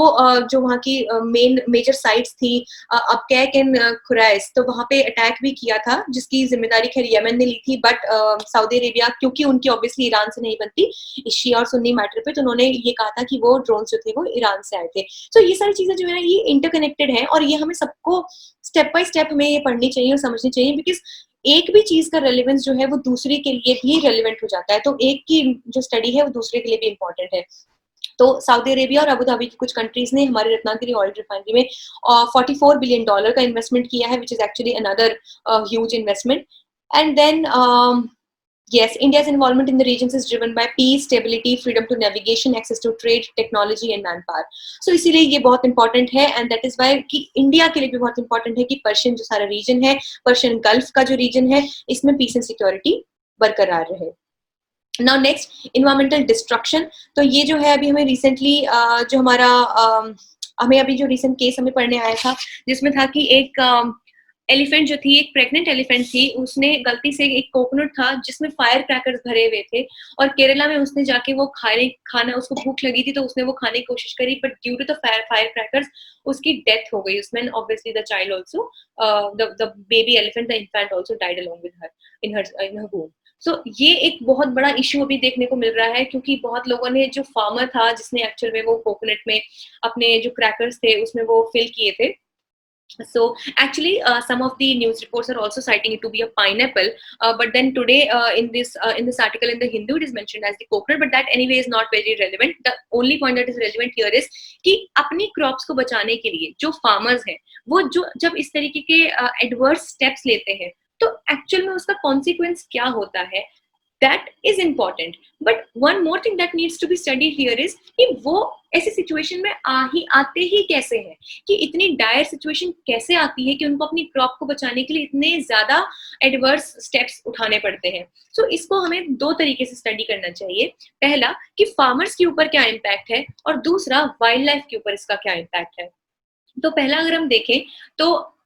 जो वहाँ की मेन मेजर साइट्स थी, अबकैक एंड खुरैस, तो वहाँ पे अटैक भी किया था, जिसकी जिम्मेदारी खैर यमन ने ली थी. बट सऊदी अरेबिया, क्योंकि उनकी ऑब्वियसली ईरान से नहीं बनती शिया और सुन्नी मैटर पे, तो उन्होंने ये कहा था कि वो ड्रोन जो थे वो ईरान से आए थे. तो ये सारी चीजें जो है ये इंटरकनेक्टेड है, और ये हमें सबको स्टेप बाय स्टेप हमें ये पढ़नी चाहिए और समझनी चाहिए, बिकॉज एक भी चीज का रेलेवेंस जो है वो दूसरे के लिए भी रेलेवेंट हो जाता है. तो एक की जो स्टडी है वो दूसरे के लिए भी इंपॉर्टेंट है. तो सऊदी अरेबिया और अबू धाबी की कुछ कंट्रीज ने हमारे रत्नागिरी ऑयल रिफाइनरी में $44 बिलियन का इन्वेस्टमेंट किया है, which is actually another huge investment. And then yes, India's involvement in the regions is driven by peace, stability, freedom to navigation, access to trade, technology and manpower. So इसीलिए ये बहुत important है, and that is why कि India के लिए भी बहुत important है कि पर्शियन जो सारा रीजन है, पर्शियन गल्फ का जो रीजन है, इसमें पीस एंड सिक्योरिटी बरकरार रहे. Now next, environmental destruction. तो ये जो है अभी हमें रिसेंटली जो हमारा हमें अभी जो रिसेंट केस हमें पढ़ने आया था, जिसमें था कि एक एलिफेंट जो थी, एक प्रेग्नेंट एलिफेंट थी, उसने गलती से एक कोकोनट था जिसमें फायर क्रैकर्स भरे हुए थे, और केरला में उसने जाके वो खाना उसको भूख लगी थी तो उसने वो खाने की कोशिश करी, but due to the fire crackers उसकी डेथ हो गई उसमें. Obviously the child also, the baby elephant, the infant also died along with her in her womb. So ये एक बहुत बड़ा इश्यू अभी देखने को मिल रहा है, क्योंकि बहुत लोगों ने, जो फार्मर था जिसने एक्चुअल में वो कोकोनट में अपने जो क्रैकर्स थे उसमें वो फिल किए थे. So actually, some of the news reports are also citing it to be a pineapple, but then today in this article in the Hindu it is mentioned as the coconut, but that anyway is not very relevant. The only point that is relevant here is कि अपनी crops को बचाने के लिए जो farmers हैं, वो जो जब इस तरीके के adverse steps लेते हैं, तो actual में उसका consequence क्या होता है, that is important. But one more thing that needs to be studied here is कि वो ऐसी सिचुएशन में आते ही कैसे हैं, कि इतनी डायर सिचुएशन कैसे आती है कि उनको अपनी क्रॉप को बचाने के लिए इतने ज्यादा एडवर्स स्टेप्स उठाने पड़ते हैं. सो इसको हमें दो तरीके से स्टडी करना चाहिए. पहला कि फार्मर्स के ऊपर क्या इम्पैक्ट है, और दूसरा वाइल्ड लाइफ के ऊपर इसका क्या इम्पैक्ट है. तो पहला अगर हम देखें तो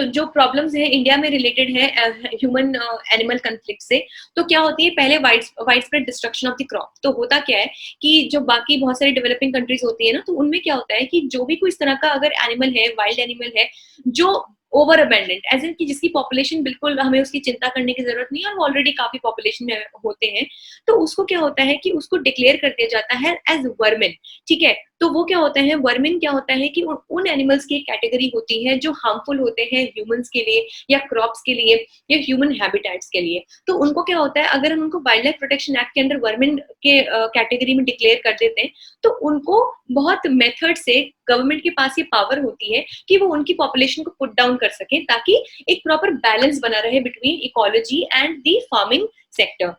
जो प्रॉब्लम्स है इंडिया में रिलेटेड है ह्यूमन एनिमल कंफ्लिक्ट से, तो क्या होती है, पहले wide spread destruction of the crop. तो होता क्या है कि जो बाकी बहुत सारी डेवलपिंग कंट्रीज होती है ना, तो उनमें क्या होता है कि जो भी कोई इस तरह का अगर एनिमल है, वाइल्ड एनिमल है, जो ओवर अबेंडेंट, एज इन की जिसकी पॉपुलेशन बिल्कुल हमें उसकी चिंता करने की जरूरत नहीं है, और वो ऑलरेडी काफी पॉपुलेशन में होते हैं, तो उसको क्या होता है कि उसको डिक्लेयर कर दिया जाता है एज वर्मिन. ठीक है, तो वो क्या होते हैं, वर्मिन क्या होता है कि उन एनिमल्स की कैटेगरी होती है जो हार्मफुल होते हैं ह्यूमंस के लिए, या क्रॉप्स के लिए, या ह्यूमन हैबिटेट्स के लिए. तो उनको क्या होता है, अगर हम उनको वाइल्ड लाइफ प्रोटेक्शन एक्ट के अंदर वर्मिन के कैटेगरी में डिक्लेयर कर देते हैं, तो उनको बहुत मेथड से गवर्नमेंट के पास ये पावर होती है कि वो उनकी पॉपुलेशन को पुट डाउन कर सके, ताकि एक प्रॉपर बैलेंस बना रहे between ecology and the farming sector.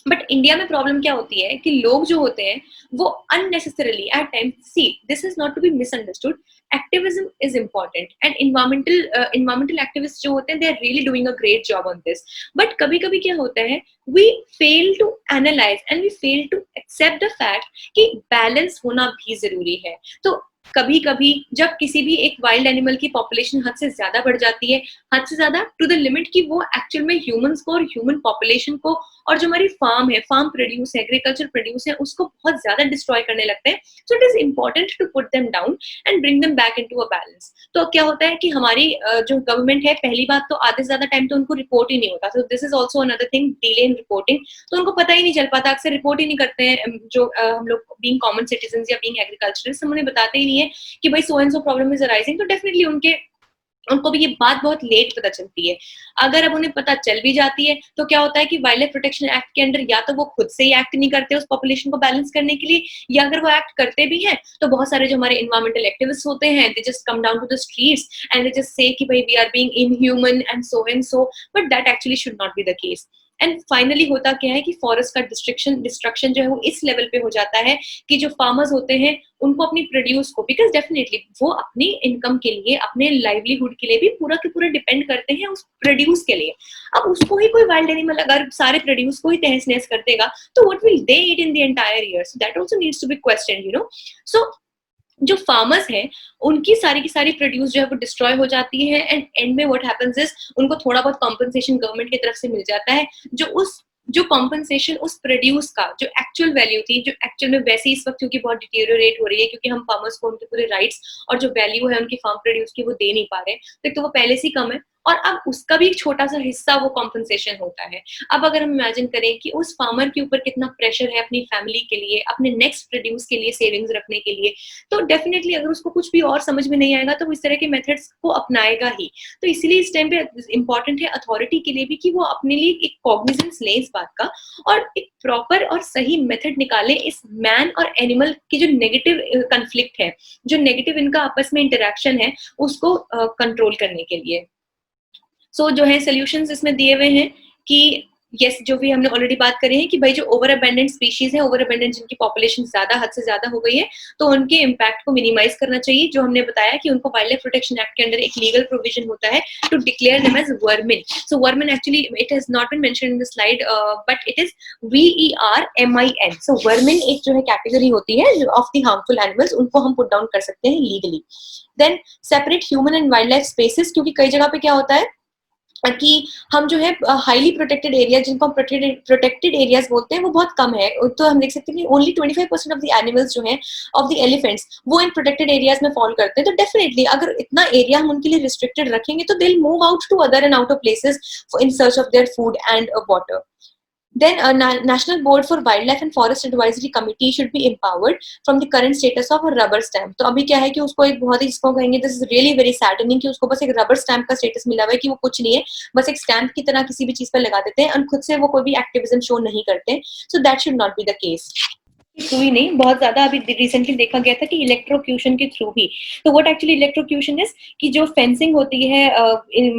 But India में प्रॉब्लम क्या होती है कि लोग जो होते हैं वो unnecessarily at times, see this is not to be misunderstood, activism is important, and environmental activist जो होते हैं they are really doing a great job on this. But कभी कभी क्या होता है, we fail to analyze and we fail to accept the fact कि balance होना भी जरूरी है. तो कभी कभी जब किसी भी एक वाइल्ड एनिमल की पॉपुलेशन हद से ज्यादा बढ़ जाती है, हद से ज्यादा टू द लिमिट कि वो एक्चुअल में ह्यूमंस को और ह्यूमन पॉपुलेशन को, और जो हमारी फार्म है, फार्म प्रोड्यूस है, एग्रीकल्चर प्रोड्यूस है, उसको बहुत ज्यादा डिस्ट्रॉय करने लगते हैं. So it is important to put them down and bring them back into a balance. तो क्या होता है कि हमारी जो गवर्नमेंट है, पहली बात तो आधे से ज्यादा टाइम तो उनको रिपोर्ट ही नहीं होता. तो this is also another thing, delay in reporting. तो उनको पता ही नहीं चल पाता, अक्सर रिपोर्ट ही नहीं करते हैं जो हम लोग बीइंग कॉमन सिटीजन या बीइंग एग्रीकल्चरिस्ट, हम उन्हें बताते ही नहीं है कि भाई सो and so problem is arising. तो डेफिनेटली उनको भी ये बात बहुत लेट पता चलती है. अगर अब उन्हें पता चल भी जाती है तो क्या होता है कि वाइल्ड लाइफ प्रोटेक्शन एक्ट के अंडर या तो वो खुद से ही एक्ट नहीं करते उस पॉपुलेशन को बैलेंस करने के लिए, या अगर वो एक्ट करते भी हैं तो बहुत सारे जो हमारे इन्वायरमेंटल एक्टिविस्ट होते हैं, they just come down to the streets and they just say कि भाई we are being inhuman and so, but that actually should not be the case. And finally होता क्या है कि फॉरेस्ट का डिस्ट्रक्शन जो है वो इस लेवल पे हो जाता है कि जो फार्मर्स होते हैं उनको अपनी प्रोड्यूस को, बिकॉज डेफिनेटली वो अपनी इनकम के लिए, अपने लाइवलीहुड के लिए भी पूरा के पूरा डिपेंड करते हैं उस प्रोड्यूस के लिए। अब उसको ही कोई वाइल्ड एनिमल अगर सारे प्रोड्यूस को ही तहस नहस कर देगा तो what will they eat in the entire year? So that also needs to be question, you know. So जो फार्मर्स हैं उनकी सारी की सारी प्रोड्यूस जो है वो डिस्ट्रॉय हो जाती है, एंड एंड में व्हाट हैपेंस इज उनको थोड़ा बहुत कॉम्पनसेशन गवर्नमेंट की तरफ से मिल जाता है, जो कॉम्पनसेशन उस प्रोड्यूस का जो एक्चुअल वैल्यू थी, जो एक्चुअल में वैसे इस वक्त क्योंकि बहुत डिटेरियोरेट हो रही है, क्योंकि हम फार्मर्स को उनके पूरे राइट्स और जो वैल्यू है उनकी फार्म प्रोड्यूस की वो दे नहीं पा रहे, तो वो पहले से ही कम है, और अब उसका भी एक छोटा सा हिस्सा वो कॉम्पनसेशन होता है। अब अगर हम इमेजिन करें कि उस फार्मर के ऊपर कितना प्रेशर है अपनी फैमिली के लिए, अपने नेक्स्ट प्रोड्यूस के लिए सेविंग्स रखने के लिए, तो डेफिनेटली अगर उसको कुछ भी और समझ में नहीं आएगा तो वो इस तरह के मेथड्स को अपनाएगा ही। तो इसीलिए इस टाइम पे इंपॉर्टेंट है अथॉरिटी के लिए भी कि वो अपने लिए एक कॉग्निजेंस ले इस बात का और एक प्रॉपर और सही मेथड निकाले इस मैन और एनिमल की जो नेगेटिव कन्फ्लिक्ट है, जो नेगेटिव इनका आपस में इंटरेक्शन है, उसको कंट्रोल करने के लिए। सो जो है सोल्यूशंस इसमें दिए हुए हैं कि यस, जो भी हमने ऑलरेडी बात करी है कि भाई जो ओवर अबेंडेंट स्पीशीज है, ओवर अबेंडेंट जिनकी पॉपुलेशन ज्यादा हद से ज्यादा हो गई है, तो उनके इम्पैक्ट को मिनिमाइज करना चाहिए। जो हमने बताया कि उनको वाइल्ड लाइफ प्रोटेक्शन एक्ट के अंदर एक लीगल प्रोविजन होता है to declare them as vermin. So vermin actually it has not been mentioned in the slide, but it is VERMIN। So vermin एक जो है कैटेगरी होती है ऑफ द हार्मफुल एनिमल्स, उनको हम पुट डाउन कर सकते हैं legally. Then separate human and wild life spaces, क्योंकि कई जगह पे क्या होता है कि हम जो है हाईली प्रोटेक्टेड एरिया, जिनको हम प्रोटेक्टेड एरियाज बोलते हैं, वो बहुत कम है। तो हम देख सकते हैं कि ओनली 25% ऑफ द एनिमल्स जो हैं, ऑफ द एलिफेंट्स, वो इन प्रोटेक्टेड एरियाज में फॉल करते हैं। तो डेफिनेटली अगर इतना एरिया हम उनके लिए रिस्ट्रिक्टेड रखेंगे तो they will move out to other and outer places in search of their food and water. Then a National Board for Wildlife and Forest Advisory Committee should be empowered from the current status of a rubber stamp। तो अभी क्या है कि उसको एक बहुत ही, जिसको कहेंगे this is really very saddening, कि उसको बस एक रबर स्टैम्प का स्टेटस मिला हुआ है कि वो कुछ नहीं है, बस एक स्टैम्प की तरह किसी भी चीज पर लगा देते हैं और खुद से वो कोई भी एक्टिविज्म शो नहीं करते। So that should not be the case. Through ही नहीं, बहुत ज्यादा अभी रिसेंटली देखा गया था कि इलेक्ट्रोक्यूशन के थ्रू भी। तो व्हाट एक्चुअली इलेक्ट्रोक्यूशन इज कि जो फेंसिंग होती है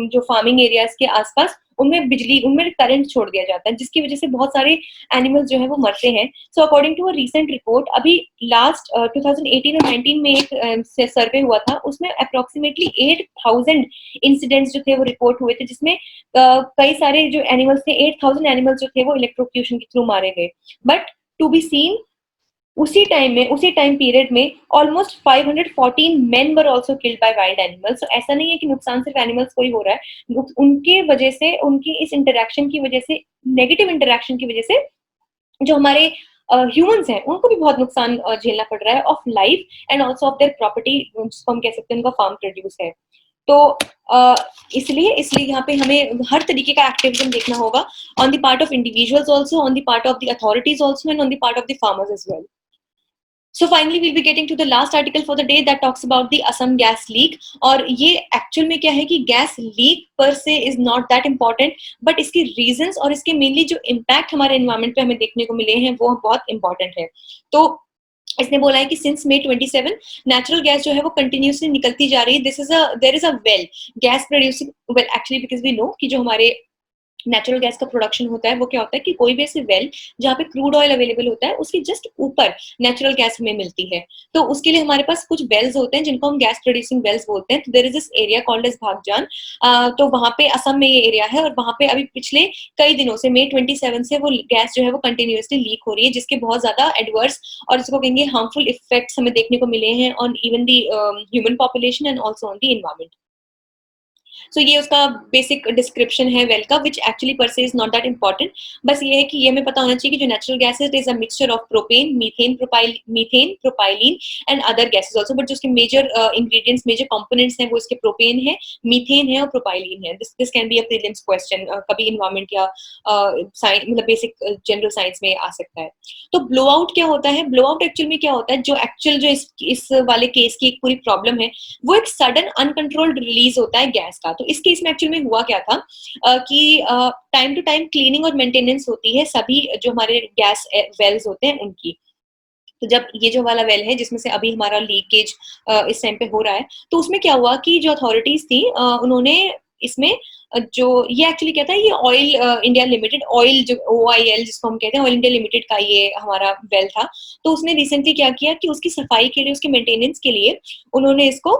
जो फार्मिंग एरियाज के आसपास, उनमें बिजली, उनमें करंट छोड़ दिया जाता है, जिसकी वजह से बहुत सारे एनिमल्स जो है वो मरते हैं। So according to a recent report, अभी लास्ट 2018 और 19 में एक सर्वे हुआ था, उसमें अप्रोक्सीमेटली 8000 इंसिडेंट्स जो थे वो रिपोर्ट हुए थे, जिसमें कई सारे जो एनिमल्स थे, 8000 एनिमल्स जो थे वो इलेक्ट्रोक्यूशन के थ्रू मारे गए। बट टू बी सीन, उसी टाइम पीरियड में almost 514 men were also killed by wild animals। तो ऐसा नहीं है कि नुकसान सिर्फ एनिमल्स को ही हो रहा है, उनके वजह से, उनकी इस इंटरेक्शन की वजह से, नेगेटिव इंटरेक्शन की वजह से जो हमारे ह्यूमंस हैं उनको भी बहुत नुकसान झेलना पड़ रहा है of life and also of their property, जिसको हम कह सकते हैं उनका फार्म प्रोड्यूस है। तो इसलिए यहाँ पे हमें हर तरीके का एक्टिविज्म देखना होगा, on the part of individuals also, on the part of the authorities also, and on the part of the farmers as well. So finally we'll be getting to the last article for the day that talks about the Assam gas leak। और ये actual में क्या है कि gas leak पर से is not that important, but इसके reasons और इसके मेनली जो इम्पैक्ट हमारे एनवायरमेंट पे हमें देखने को मिले हैं वो बहुत इंपॉर्टेंट है। तो इसने बोला है कि सिंस May 27 नेचुरल गैस जो है वो कंटिन्यूसली निकलती जा रही है। There is a well gas producing well, actually because we know कि जो हमारे नेचुरल गैस का प्रोडक्शन होता है वो क्या होता है कि कोई भी ऐसे वेल जहाँ पे क्रूड ऑयल अवेलेबल होता है उसके जस्ट ऊपर नेचुरल गैस हमें मिलती है। तो उसके लिए हमारे पास कुछ वेल्स होते हैं जिनको हम गैस प्रोड्यूसिंग वेल्स बोलते हैं। तो there is this area called as Baghjan. तो वहां पे असम में ये एरिया है और वहां पे अभी पिछले कई दिनों से May 27 से वो गैस जो है वो कंटिन्यूसली लीक हो रही है, जिसके बहुत ज्यादा एडवर्स और जिसको कहेंगे हार्मफुल इफेक्ट्स हमें देखने को मिले हैं on even the human population and also on the environment. So ये उसका बेसिक डिस्क्रिप्शन है वेल का, विच एक्चुअली पर से इज नॉट दैट इंपॉर्टेंट। बस ये है कि ये हमें पता होना चाहिए कि जो natural gas is a mixture of propane, methane, propylene and other gases also. But जो उसके मेजर इंग्रेडिएंट्स, मेजर कंपोनेंट्स हैं वो इसके प्रोपेन है, मीथेन है और प्रोपाइलिन है। This can be a prelims question, कभी इन्वायरमेंट या मतलब बेसिक जनरल साइंस में आ सकता है। तो ब्लो आउट क्या होता है? ब्लो आउट एक्चुअल में क्या होता है, जो एक्चुअल जो इस वाले केस की एक पूरी प्रॉब्लम है, वो एक सडन अनकंट्रोल्ड रिलीज होता है गैस का। तो इस केस में एक्चुअल में हुआ क्या था कि टाइम टू टाइम क्लीनिंग और मेंटेनेंस होती है सभी जो हमारे गैस वेल्स होते हैं उनकी। तो जब ये जो वाला वेल है जिसमें से अभी हमारा लीकेज इस टाइम पे हो रहा है, तो उसमें क्या हुआ कि जो अथॉरिटीज थी उन्होंने इसमें जो ये एक्चुअली क्या था, ये ऑयल इंडिया लिमिटेड, ऑयल जो OIL जिसको हम कहते हैं, ऑयल इंडिया लिमिटेड का ये हमारा वेल था। तो उसने रिसेंटली क्या किया कि उसकी सफाई के लिए, उसके मेंटेनेंस के लिए उन्होंने इसको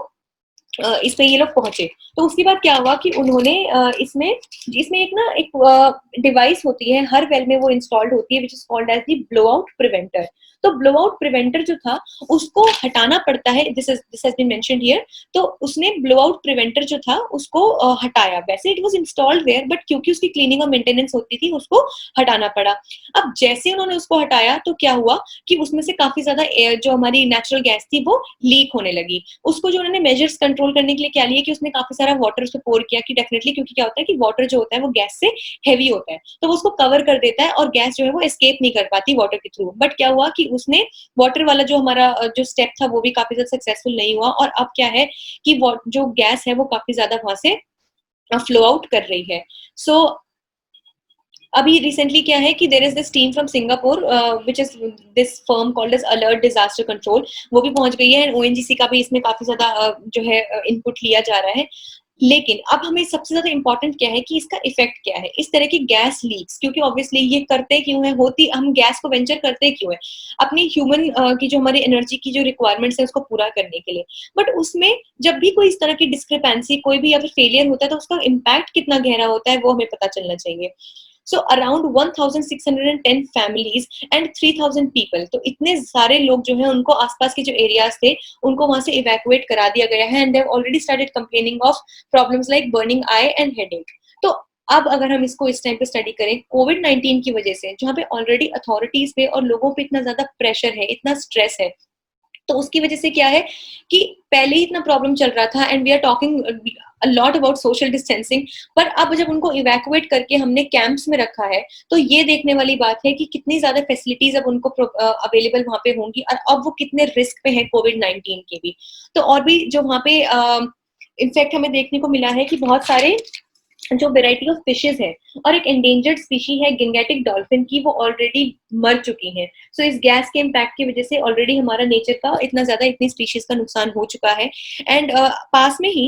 इसमें ये लोग पहुंचे। तो उसके बाद क्या हुआ कि उन्होंने इसमें इसमें एक डिवाइस होती है, हर वेल में वो इंस्टॉल्ड होती है, which is called as the blow out preventer. तो ब्लो आउट प्रिवेंटर जो था उसको हटाना पड़ता है, this has been mentioned here. तो उसने ब्लो आउट प्रिवेंटर जो था उसको हटाया। वैसे it was installed there, but क्योंकि उसकी क्लीनिंग और मेंटेनेंस होती थी उसको हटाना पड़ा। अब जैसे उन्होंने उसको हटाया तो क्या हुआ कि उसमें से काफी ज्यादा एयर, जो हमारी नेचुरल गैस थी, वो लीक होने लगी। उसको जो उन्होंने मेजर्स कंट्रोल करने के लिए क्या लिया कि उसने काफी सारा वाटर उसको पोर किया, कि डेफिनेटली, क्योंकि क्या होता है कि वाटर जो होता है वो गैस से हेवी होता है, तो वो उसको कवर कर देता है और गैस जो है वो एस्केप नहीं कर पाती वाटर के थ्रू। बट क्या हुआ कि उसने वाटर वाला जो हमारा जो स्टेप था वो भी काफी ज्यादा सक्सेसफुल नहीं हुआ, और अब क्या है कि जो गैस है वो काफी ज्यादा वहां से फ्लो आउट कर रही है। सो अभी रिसेंटली क्या है कि there is this team from Singapore which is this firm called as Alert Disaster Control, वो भी पहुंच गई है, एंड ONGC का भी इसमें काफी ज्यादा जो है इनपुट लिया जा रहा है। लेकिन अब हमें सबसे ज्यादा इंपॉर्टेंट क्या है कि इसका इफेक्ट क्या है, इस तरह की गैस लीक्स, क्योंकि ऑब्वियसली ये करते क्यों है, होती, हम गैस को वेंचर करते क्यों है, अपनी ह्यूमन की जो हमारी एनर्जी की जो रिक्वायरमेंट्स है उसको पूरा करने के लिए। बट उसमें जब भी कोई इस तरह की डिस्क्रिपेंसी, कोई भी अगर फेलियर होता है तो उसका इम्पैक्ट कितना गहरा होता है वो हमें पता चलना चाहिए। So around 1610 families and 3000 people, तो इतने सारे लोग जो है उनको आसपास के जो एरियाज थे उनको वहां से इवैक्यूएट करा दिया गया है, and they have already started complaining of problems like burning I and headache. तो अब अगर हम इसको इस टाइम पे स्टडी करें, कोविड-19 की वजह से जहाँ पे ऑलरेडी अथॉरिटीज पे और लोगों पे इतना ज्यादा प्रेशर है, इतना स्ट्रेस है, तो उसकी वजह से क्या है कि पहले ही इतना प्रॉब्लम चल रहा था, and we are talking a lot about social distancing, पर अब जब उनको इवैक्यूएट करके हमने कैंप्स में रखा है तो ये देखने वाली बात है कि कितनी ज्यादा फैसिलिटीज अब उनको अवेलेबल वहां पे होंगी, और अब वो कितने रिस्क पे है कोविड-19 के भी। तो और भी जो वहां पे इनफैक्ट हमें देखने को मिला है कि बहुत सारे जो वेराइटी ऑफ फिशेज है, और एक एंडेंजर्ड स्पीशी है गिंगेटिक डॉल्फिन की, वो ऑलरेडी मर चुकी हैं। सो इस गैस के इम्पैक्ट की वजह से ऑलरेडी हमारा नेचर का इतना ज्यादा, इतनी स्पीशीज का नुकसान हो चुका है। एंड पास में ही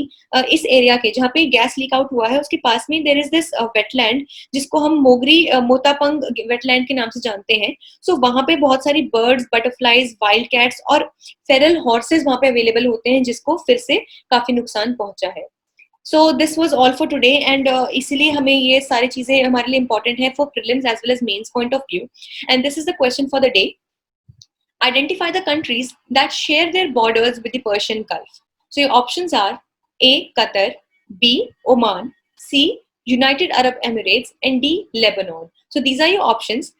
इस एरिया के जहाँ पे गैस लीक आउट हुआ है उसके पास में देर इज दिस वेटलैंड जिसको हम मोगरी मोतापंग वेटलैंड के नाम से जानते हैं। सो वहां पे बहुत सारी बर्ड्स, बटरफ्लाईज, वाइल्ड कैट्स और फेरल हॉर्सेज वहां पे अवेलेबल होते हैं, जिसको फिर से काफी नुकसान पहुंचा है। So this was all for today, एंड इसीलिए हमें ये सारी चीजें हमारे लिए इंपॉर्टेंट है for prelims as well as mains point of view. And this is the question for the day: identify the countries that share their borders with the Persian Gulf. So your options are A. Qatar, B. Oman, C. United Arab Emirates, and D. Lebanon. So these are your options.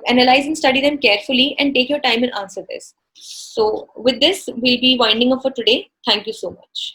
Analyze and study them carefully and take your time and answer this. So with this, we'll be winding up for today. Thank you so much.